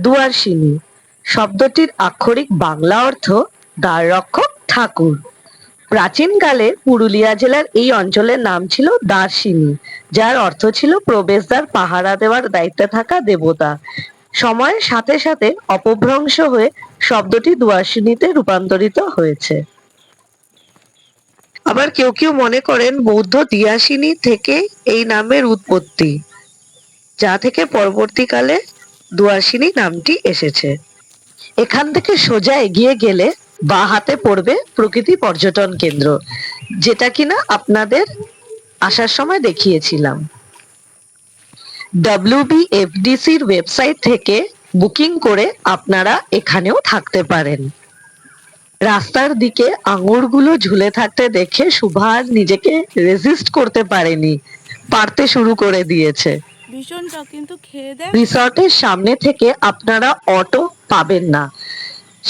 দুয়ারসিনী শব্দটির আক্ষরিক বাংলা অর্থ দ্বাররক্ষক ঠাকুর। প্রাচীনকালে পুরুলিয়া জেলার এই অঞ্চলের নাম ছিল দ্বারসিনী, যার অর্থ ছিল প্রবেশদ্বার পাহারা দেওয়ার দায়িত্বে থাকা দেবতা। সময়ের সাথে সাথে অপভ্রংশ হয়ে শব্দটি দুয়ারসিনীতে রূপান্তরিত হয়েছে। আবার কেউ কেউ মনে করেন বৌদ্ধ দিয়াসিনী থেকে এই নামের উৎপত্তি, যা থেকে পরবর্তীকালে দুয়ারসিনী নামটি এসেছে। এখান থেকে সোজা এগিয়ে গেলে বাঁ হাতে পড়বে প্রকৃতি পর্যটন কেন্দ্র, যেটা কিনা আপনাদের আসার সময় দেখিয়েছিলাম। WBFDCর ওয়েবসাইট থেকে বুকিং করে আপনারা এখানেও থাকতে পারেন। রাস্তার দিকে আঙুরগুলো ঝুলে থাকতে দেখে শুভা আর নিজেকে রেজিস্ট করতে পারেনি, পারতে শুরু করে দিয়েছে। ভীষণ টক, কিন্তু খেয়ে দেখ। রিসর্টের সামনে থেকে আপনারা অটো পাবেন না,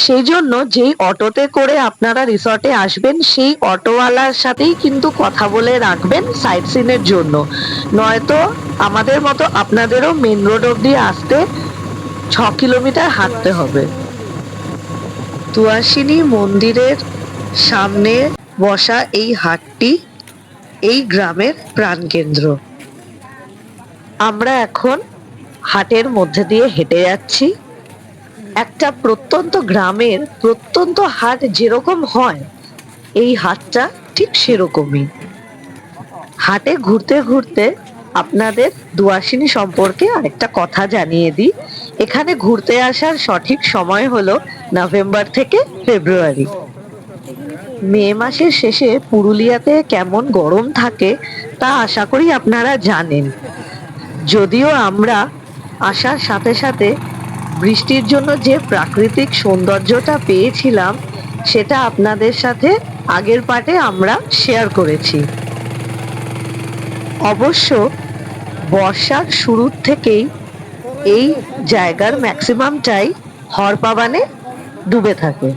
সেই জন্য যেই অটোতে করে আপনারা রিসর্টে আসবেন সেই অটোওয়ালার সাথেই কিন্তু কথা বলে রাখবেন সাইট সিনের জন্য, নয়তো আমাদের মতো আপনাদেরও মেন রোড অব্দি আসতে 6 কিলোমিটার হাঁটতে হবে। দুয়ারসিনী মন্দিরের সামনে বসা এই হাটটি এই গ্রামের প্রাণকেন্দ্র। আমরা এখন হাটের মধ্যে দিয়ে হেঁটে যাচ্ছি। একটা প্রত্যন্ত গ্রামের প্রত্যন্ত হাট যেরকম হয়, এই হাটটা ঠিক সেরকমই। হাটে ঘুরতে ঘুরতে আপনাদের দুয়ারসিনী সম্পর্কে আরেকটা কথা জানিয়ে দিই। এখানে ঘুরতে আসার সঠিক সময় হলো নভেম্বর থেকে ফেব্রুয়ারি। মে মাসের শেষে পুরুলিয়াতে কেমন গরম থাকে তা আশা করি আপনারা জানেন। যদিও আমরা আসার সাথে সাথে বৃষ্টির জন্য যে প্রাকৃতিক সৌন্দর্যটা পেয়েছিলাম, সেটা আপনাদের সাথে আগের পার্টে আমরা শেয়ার করেছি। অবশ্য বর্ষার শুরুর থেকেই এই জায়গার ম্যাক্সিমামটাই হরপাবানে ডুবে থাকে।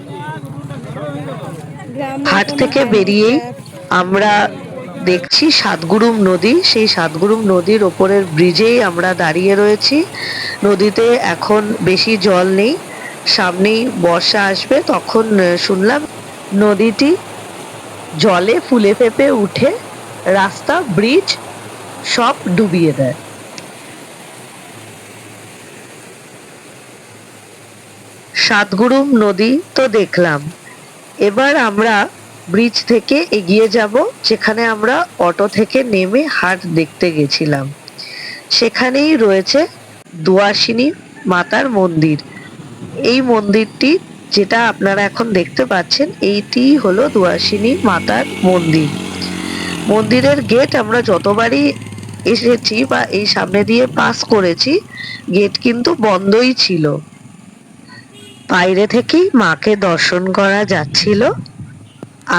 হাট থেকে বেরিয়েই আমরা দেখছি সাতগুরুম নদী। সেই সাতগুরুম নদীর ওপরের ব্রিজেই আমরা দাঁড়িয়ে রয়েছি। নদীতে এখন বেশি জল নেই, সামনেই বর্ষা আসবে, তখন শুনলাম নদীটি জলে ফুলে ফেঁপে উঠে রাস্তা, ব্রিজ সব ডুবিয়ে দেয়। সাতগুরুম নদী তো দেখলাম, এবার আমরা ব্রিজ থেকে এগিয়ে যাব যেখানে আমরা অটো থেকে নেমে হাট দেখতে গেছিলাম। সেখানেই রয়েছে দুয়ারসিনী মাতার মন্দির। এই মন্দিরটি যেটা আপনারা এখন দেখতে পাচ্ছেন, এইটি হলো দুয়ারসিনী মাতার মন্দির। মন্দিরের গেট আমরা যতবারই এসেছি বা এই সামনে দিয়ে পাস করেছি, গেট কিন্তু বন্ধই ছিল। বাইরে থেকেই মাকে দর্শন করা যাচ্ছিল।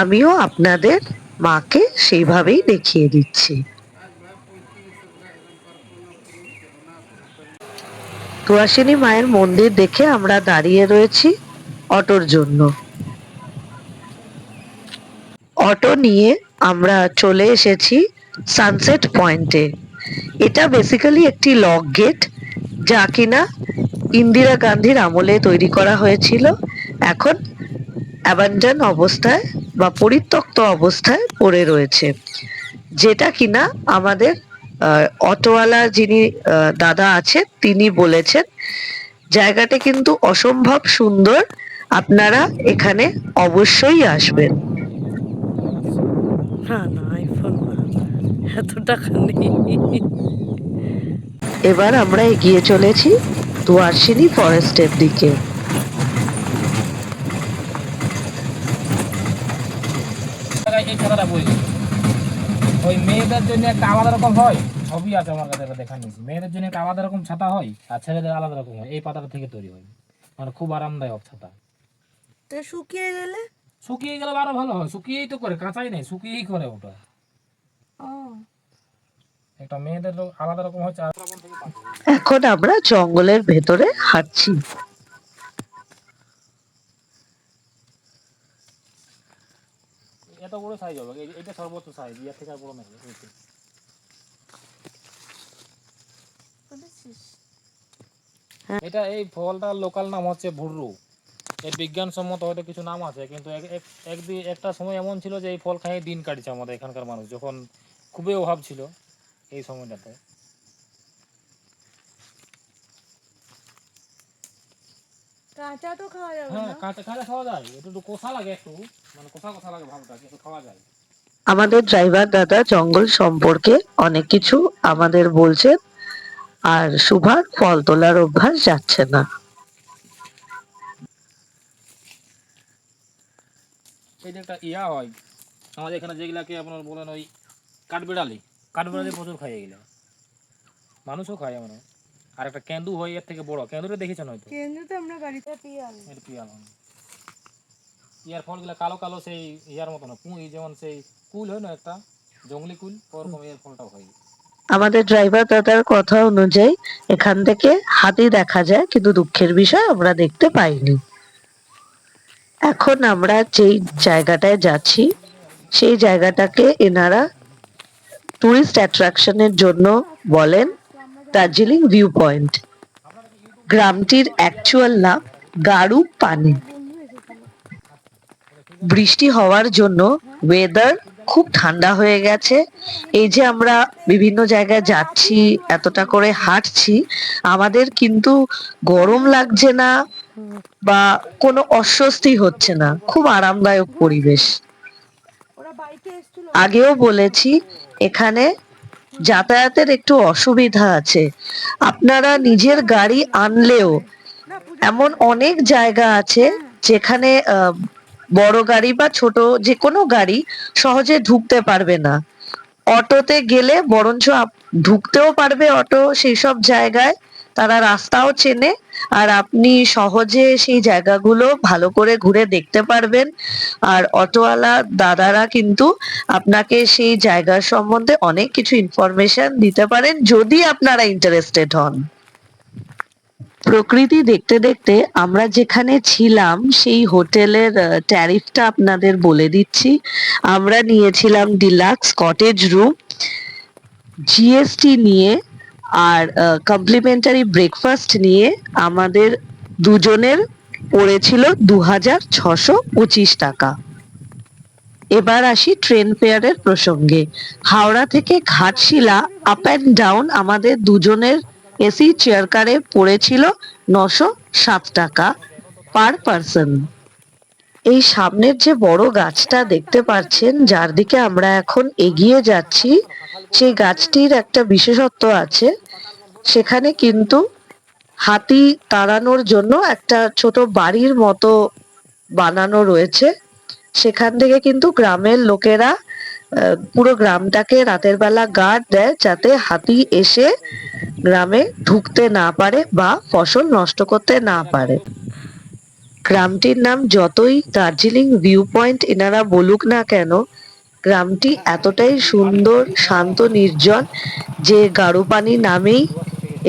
আমিও আপনাদের মাকে সেইভাবেই দেখিয়ে দিচ্ছি। দুয়ারসিনী মায়ের মন্দির দেখে আমরা দাঁড়িয়ে রয়েছি অটোর জন্য। অটো নিয়ে আমরা চলে এসেছি সানসেট পয়েন্টে। এটা বেসিক্যালি একটি লক গেট, যা কিনা ইন্দিরা গান্ধীর আমলে তৈরি করা হয়েছিল। এখন অ্যাবান্ডন অবস্থায় বা পরিত্যক্ত অবস্থায় পড়ে রয়েছে, যেটা কিনা আমাদের অটোওয়ালা যিনি দাদা আছেন তিনি বলেছেন জায়গাটা কিন্তু অসম্ভব সুন্দর, আপনারা এখানে অবশ্যই আসবেন। না আইফোন এত টাকা নেই। এবার আমরা এগিয়ে চলেছি দুয়ারসিনী ফরেস্টের দিকে। এই কথাটা বলছি, ওই মেয়েদের জন্য একটা আলাদা রকম হয়, ছবি আছে আমার কাছে দেখা নিয়েছি। মেয়েদের জন্য একটা আলাদা রকম ছাতা হয় আর ছেলেদের আলাদা রকম হয়। এই পাতাটা থেকে তৈরি হয়, মানে খুব আরামদায়ক ছাতা। তো শুকিয়ে গেলে? শুকিয়ে গেলে আরো ভালো হয়। শুকিয়েই তো করে, কাঁচাই নেই, শুকিয়েই করে ওটা। একটা মেয়েদের আলাদা রকম হচ্ছে। এখন আমরা জঙ্গলের ভেতরে হাঁটছি। এত বড় সাইজ হবে, এটা সর্বোচ্চ সাইজ, এর থেকে আর বড় নেই। এটা এই ফলটার লোকাল নাম হচ্ছে ভুররু। এর বিজ্ঞানসম্মত হয়তো কিছু নাম আছে, কিন্তু একটা সময় এমন ছিল যে এই ফল খাইয়ে দিন কাটছে আমাদের এখানকার মানুষ, যখন খুবই অভাব ছিল এই সময়টাতে। কাঁচা তো খাওয়া যাবে হ্যাঁ, না? কাঁচা কাঁচা খাওয়া যায়, একটু কষা লাগে, একটু মানে কষা কষা লাগে ভাবটা, কিন্তু খাওয়া যায়। আমাদের ড্রাইভার দাদা জঙ্গল সম্পর্কে অনেক কিছু আমাদের বলছেন, আর সুভার ফল তোলার অভ্যাস যাচ্ছে না। এই যে একটা ইয়া হয় আমাদের এখানে, যেগুলাকে আপনার বলেন ওই কাঠবিড়ালি, কাঠবিড়ালি প্রচুর খাই এগুলো, মানুষও খায় আমরা। আর একটা কেন্দু হয় এর থেকে বড়, কেন্দুটা দেখেছেন হয়তো, কেন্দ্র তো আমরা বাড়িতে পিয়াল। এটা পিয়াল হয়। ইয়ার ফলগুলা কালো কালো, সেই ইয়ার মতো না, পুঁই যেমন সেই কুল হয় না একটা জঙ্গলি কুল, ওরকম এর ফলটাও হয়। আমাদের ড্রাইভার দাদার কথা অনুযায়ী এখান থেকে হাতি দেখা যায়, কিন্তু দুঃখের বিষয় আমরা দেখতে পাইনি। এখন আমরা যেই জায়গাটায় যাচ্ছি সেই জায়গাটাকে এনারা টুরিস্ট অ্যাট্রাকশনের জন্য বলেন দার্জিলিং ভিউ পয়েন্ট। গ্রামটির অ্যাকচুয়াল নাম গাড়ু পানি। বন্ধু এসেছিল। বৃষ্টি হওয়ার জন্য ওয়েদার খুব ঠান্ডা হয়ে গেছে। এই যে আমরা বিভিন্ন জায়গায় যাচ্ছি, এতটা করে হাঁটছি, আমাদের কিন্তু গরম লাগছে না বা কোনো অস্বস্তি হচ্ছে না, খুব আরামদায়ক পরিবেশ। ওরা বাইকে এসেছিল। আগেও বলেছি এখানে যাতায়াতের একটু অসুবিধা আছে। আপনারা নিজের গাড়ি আনলেও না পুজো এমন অনেক জায়গা আছে যেখানে বড় গাড়ি বা ছোট যে কোনো গাড়ি সহজে ঢুকতে পারবে না। অটোতে গেলে বরঞ্চ ঢুকতেও পারবে অটো সেই সব জায়গায়, তারা রাস্তাও চেনে, আর আপনি সহজে সেই জায়গাগুলো ভালো করে ঘুরে দেখতে পারবেন। আর অটোওয়ালা দাদারা কিন্তু আপনাকে সেই জায়গার সম্বন্ধে অনেক কিছু ইনফরমেশন দিতে পারেন যদি আপনারা ইন্টারেস্টেড হন। প্রকৃতি দেখতে দেখতে আমরা যেখানে ছিলাম সেই হোটেলের ট্যারিফটা আপনাদের বলে দিচ্ছি। আমরা নিয়েছিলাম ডিলাক্স কটেজ রুম, জিএসটি নিয়ে আর কমপ্লিমেন্টারি ব্রেকফাস্ট নিয়ে আমাদের দুজনের পড়েছিল 2,625 টাকা। এবার আসি ট্রেন ফেয়ারের প্রসঙ্গে। হাওড়া থেকে ঘাটশিলা আপ অ্যান্ড ডাউন আমাদের দুজনের এসি চেয়ার কারে পড়েছিল 907 টাকা পার পারসন। এই সামনের যে বড় গাছটা দেখতে পাচ্ছেন, যার দিকে আমরা এখন এগিয়ে যাচ্ছি, সেই গাছটির একটা বিশেষত্ব আছে। সেখানে কিন্তু হাতি তাড়ানোর জন্য একটা ছোট বাড়ির মতো বানানো রয়েছে। সেখান থেকে কিন্তু গ্রামের লোকেরা পুরো গ্রামটাকে রাতের বেলা গার্ড দেয়, যাতে হাতি এসে গ্রামে ঢুকতে না পারে বা ফসল নষ্ট করতে না পারে। গ্রামটির নাম যতই দার্জিলিং ভিউ পয়েন্ট এনারা বলুক না কেন, গ্রামটি এতটাই সুন্দর, শান্ত, নির্জন যে গাড়ুপানি নামেই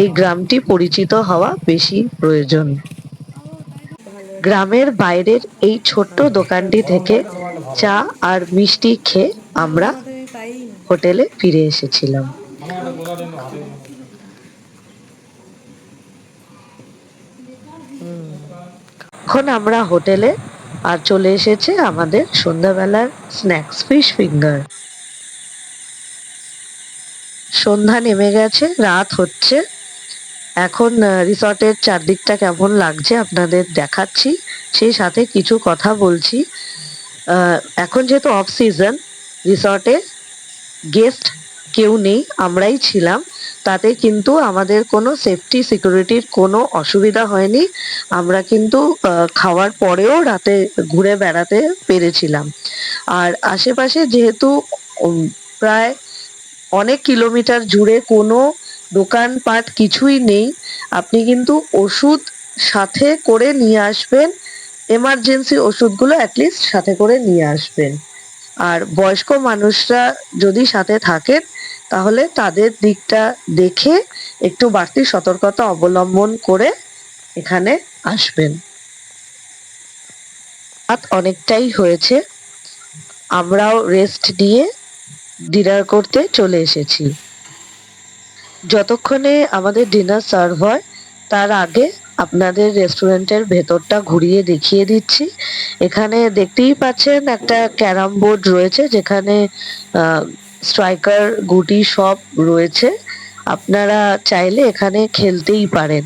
এই গ্রামটি পরিচিত হওয়া বেশি প্রয়োজন। গ্রামের বাইরের এই ছোট্ট দোকানটি থেকে চা আর মিষ্টি খেয়ে আমরা হোটেলে ফিরে এসেছিলাম। এখন আমরা হোটেলে, আর চলে এসেছে আমাদের সন্ধ্যাবেলার স্ন্যাক্স ফিশ ফিঙ্গার। সন্ধ্যা নেমে গেছে, রাত হচ্ছে। এখন রিসর্টের চারদিকটা কেমন লাগছে আপনাদের দেখাচ্ছি, সেই সাথে কিছু কথা বলছি। এখন যেহেতু অফ সিজন, রিসর্টে গেস্ট কেউ নেই, আমরাই ছিলাম, তাতে কিন্তু আমাদের কোনো সেফটি সিকিউরিটির কোনো অসুবিধা হয়নি। আমরা কিন্তু খাওয়ার পরেও রাতে ঘুরে বেড়াতে পেরেছিলাম। আর আশেপাশে যেহেতু প্রায় অনেক কিলোমিটার জুড়ে কোনো দোকানপাট কিছুই নেই, আপনি কিন্তু ওষুধ সাথে করে নিয়ে আসবেন, এমার্জেন্সি ওষুধগুলো অ্যাটলিস্ট সাথে করে নিয়ে আসবেন। আর বয়স্ক মানুষরা যদি সাথে থাকেন তাহলে তাদের দিকটা দেখে একটু বাড়তি সতর্কতা অবলম্বন করে এখানে আসবেন। রাত অনেকটাই হয়েছে, আমরাও রেস্ট নিয়ে ডিনার করতে চলে এসেছি। যতক্ষণে আমাদের ডিনার সার্ভ হয় তার আগে আপনাদের রেস্টুরেন্টের ভেতরটা ঘুরিয়ে দেখিয়ে দিচ্ছি। এখানে দেখতেই পাচ্ছেন একটা ক্যারাম বোর্ড রয়েছে, যেখানে স্ট্রাইকার গুটি সব রয়েছে। আপনারা চাইলে এখানে খেলতেই পারেন।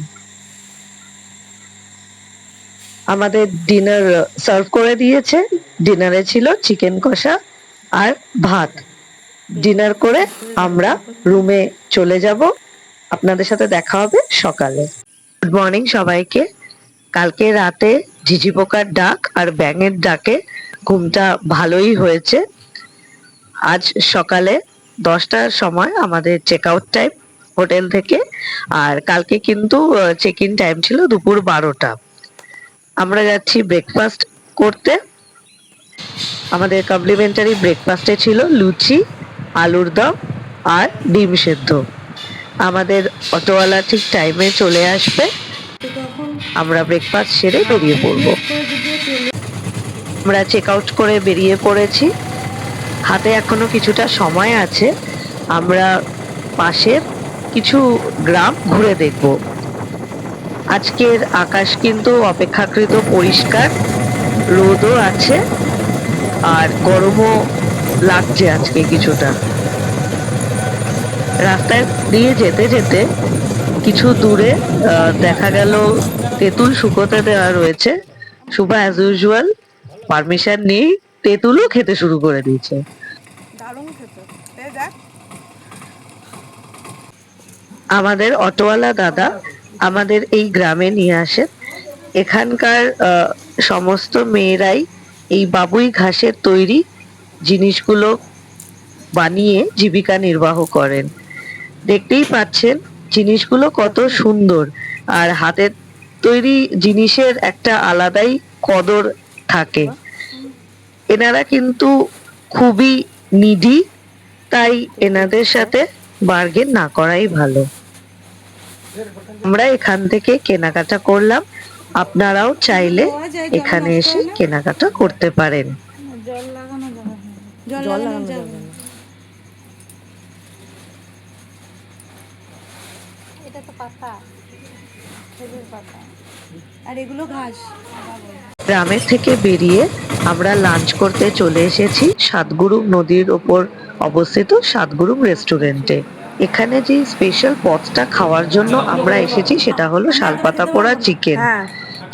আমাদের ডিনার সার্ভ করে দিয়েছে। ডিনারে ছিল চিকেন কষা আর ভাত। ডিনার করে আমরা রুমে চলে যাব। আপনাদের সাথে দেখা হবে সকালে। গুড মর্নিং সবাইকে। কালকে রাতে ঝিঝি পোকার ডাক আর ব্যাঙের ডাকে ঘুমটা ভালোই হয়েছে। আজ সকালে 10টার সময় আমাদের চেক আউট টাইম হোটেল থেকে, আর কালকে কিন্তু চেক ইন টাইম ছিল দুপুর 12টা। আমরা যাচ্ছি ব্রেকফাস্ট করতে। আমাদের কমপ্লিমেন্টারি ব্রেকফাস্টে ছিল লুচি, আলুর দম আর ডিম সেদ্ধ। আমাদের অটোওয়ালা ঠিক টাইমে চলে আসবে। আমরা ব্রেকফাস্ট সেরে বেরিয়ে পড়ব। আমরা চেক আউট করে বেরিয়ে পড়েছি। হাতে এখনো কিছুটা সময় আছে। আমরা পাশের কিছু গ্রাম ঘুরে দেখব। আজকের আকাশ কিন্তু অপেক্ষাকৃত পরিষ্কার, রোদও আছে আর গরমও লাগছে আজকে কিছুটা। রাস্তায় দিয়ে যেতে যেতে কিছু দূরে দেখা গেল তেঁতুল শুকোতে দেওয়া রয়েছে। শুভা অ্যাজ ইউজুয়াল পারমিশন নিয়ে তেঁতুলও খেতে শুরু করে দিয়েছে। দারুণ খেতে। এই দেখ, আমাদের অটোওয়ালা দাদা আমাদের এই গ্রামে নিয়ে আসেন। এখানকার সমস্ত মেয়েরাই এই বাবুই ঘাসের তৈরি জিনিসগুলো বানিয়ে জীবিকা নির্বাহ করেন। দেখতেই পাচ্ছেন জিনিসগুলো কত সুন্দর, আর হাতের তৈরি জিনিসের একটা আলাদাই কদর থাকে। এনারা কিন্তু খুবই নিডি, তাই এনাদের সাথে বার্গেন না করাই ভালো। আমরা এখান থেকে কেনাকাটা করলাম। আপনারাও চাইলে এখানে এসে কেনাকাটা করতে পারেন। জল লাগানো যাবে না। এটা তো পাতা, খেজুর পাতা, আর এগুলো ঘাস। গ্রামের থেকে বেরিয়ে আমরা লাঞ্চ করতে চলে এসেছি সাতগুরুম নদীর ওপর অবস্থিত সাতগুরুম রেস্টুরেন্টে। এখানে যে স্পেশাল পদটা খাওয়ার জন্য আমরা এসেছি সেটা হলো শালপাতা পোড়া চিকেন।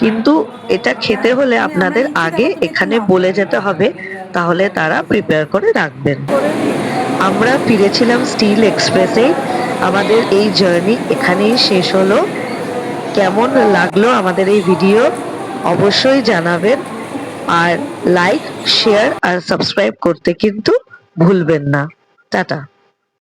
কিন্তু এটা খেতে হলে আপনাদের আগে এখানে বলে যেতে হবে, তাহলে তারা প্রিপেয়ার করে রাখবেন। আমরা ফিরেছিলাম স্টিল এক্সপ্রেসে। আমাদের এই জার্নি এখানেই শেষ হলো। কেমন লাগলো আমাদের এই ভিডিও অবশ্যই জানাবেন, আর লাইক, শেয়ার আর সাবস্ক্রাইব করতে কিন্তু ভুলবেন না। টাটা।